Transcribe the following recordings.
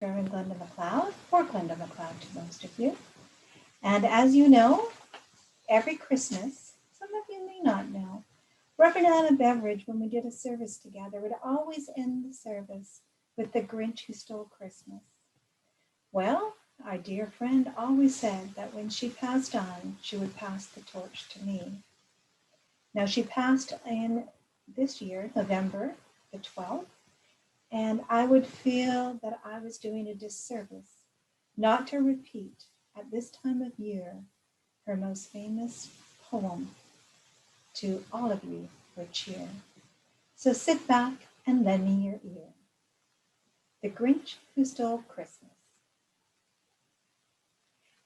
Reverend Glenda MacLeod, or Glenda MacLeod to most of you. And as you know, every Christmas, some of you may not know, Reverend Anna Beveridge, when we did a service together, would always end the service with the Grinch who stole Christmas. Well, our dear friend always said that when she passed on, she would pass the torch to me. Now, she passed in this year, November the 12th, and I would feel that I was doing a disservice not to repeat at this time of year her most famous poem to all of you for cheer. So sit back and lend me your ear. The Grinch Who Stole Christmas.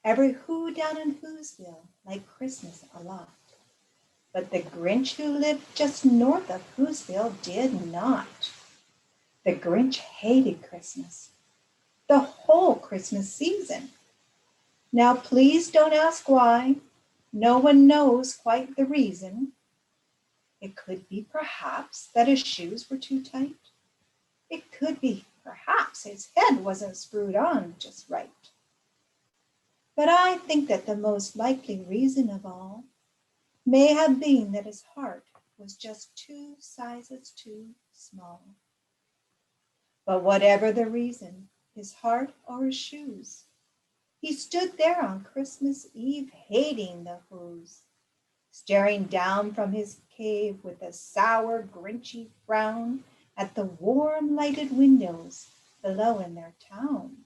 Every who down in Whoville liked Christmas a lot, but the Grinch who lived just north of Whoville did not. The Grinch hated Christmas, the whole Christmas season. Now please don't ask why. No one knows quite the reason. It could be perhaps that his shoes were too tight. It could be perhaps his head wasn't screwed on just right. But I think that the most likely reason of all may have been that his heart was just 2 sizes too small. But whatever the reason, his heart or his shoes, he stood there on Christmas Eve hating the Whos, staring down from his cave with a sour, grinchy frown at the warm lighted windows below in their town.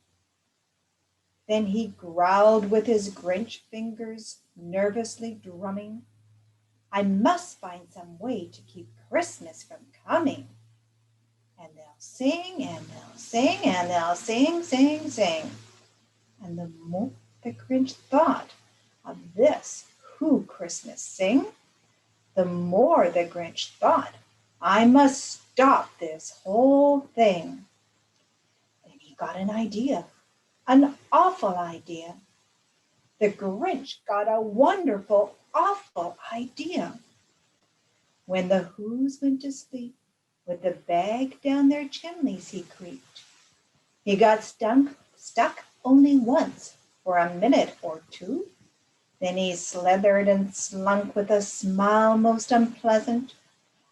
Then he growled with his Grinch fingers nervously drumming, I must find some way to keep Christmas from coming. And they'll sing, and they'll sing, and they'll sing, sing, sing. And the more the Grinch thought of this Who Christmas sing, the more the Grinch thought, I must stop this whole thing. Then he got an idea, an awful idea. The Grinch got a wonderful, awful idea. When the Whos went to sleep, with the bag down their chimneys he creaked. He got stuck only once for a minute or two. Then he slithered and slunk with a smile most unpleasant.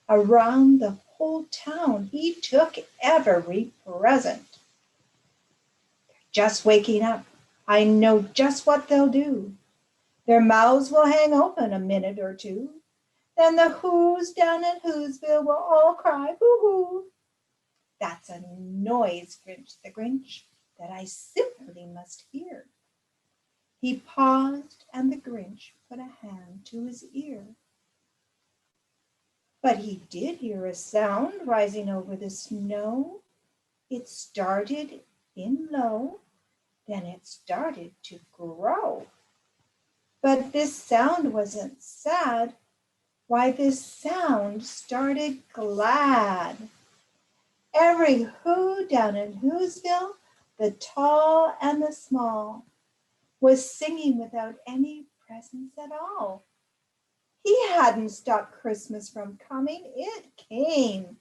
Around the whole town he took every present. They're just waking up. I know just what they'll do. Their mouths will hang open a minute or two. Then the Whos down in Whoville will all cry, hoo-hoo. That's a noise, Grinch the Grinch, that I simply must hear. He paused, and the Grinch put a hand to his ear. But he did hear a sound rising over the snow. It started in low, then it started to grow. But this sound wasn't sad. Why, this sound started glad. Every Who down in Whoville, the tall and the small, was singing without any presents at all. He hadn't stopped Christmas from coming. It came.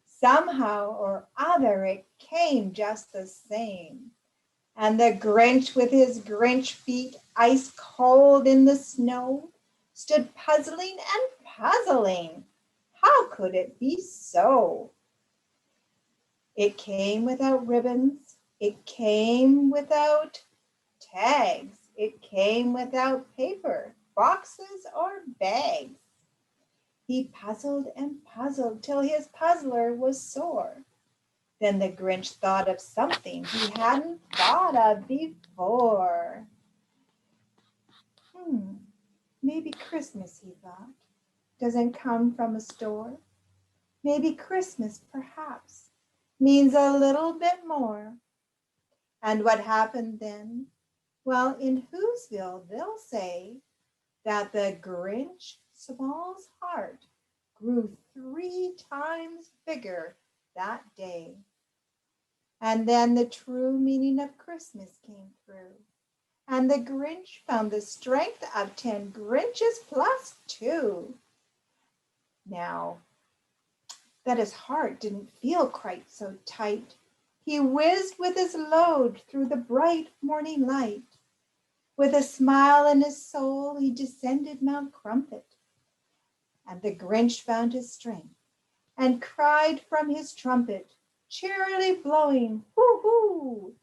Somehow or other, it came just the same. And the Grinch, with his Grinch feet ice cold in the snow, stood puzzling and puzzling. How could it be so? It came without ribbons. It came without tags. It came without paper, boxes, or bags. He puzzled and puzzled till his puzzler was sore. Then the Grinch thought of something he hadn't thought of before. Maybe Christmas, he thought, doesn't come from a store. Maybe Christmas, perhaps, means a little bit more. And what happened then? Well, in Whoville, they'll say that the Grinch Small's heart grew 3 times bigger that day. And then the true meaning of Christmas came through. And the Grinch found the strength of 10 Grinches plus 2. Now, that his heart didn't feel quite so tight, He whizzed with his load through the bright morning light. With a smile in his soul, he descended Mount Crumpet. And the Grinch found his strength and cried from his trumpet, cheerily blowing, hoo hoo!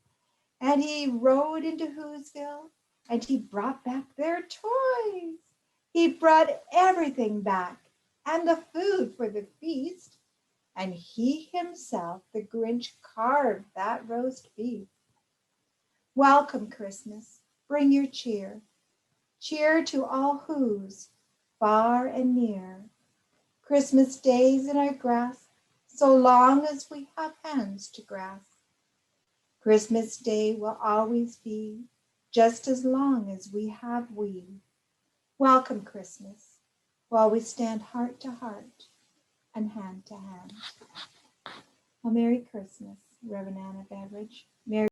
And he rode into Whoville, and he brought back their toys. He brought everything back, and the food for the feast. And he himself, the Grinch, carved that roast beef. Welcome, Christmas, bring your cheer. Cheer to all whose, far and near. Christmas days in our grasp, so long as we have hands to grasp. Christmas Day will always be, just as long as we have we. Welcome, Christmas, while we stand heart to heart and hand to hand. Well, Merry Christmas, Reverend Anna Beveridge. Merry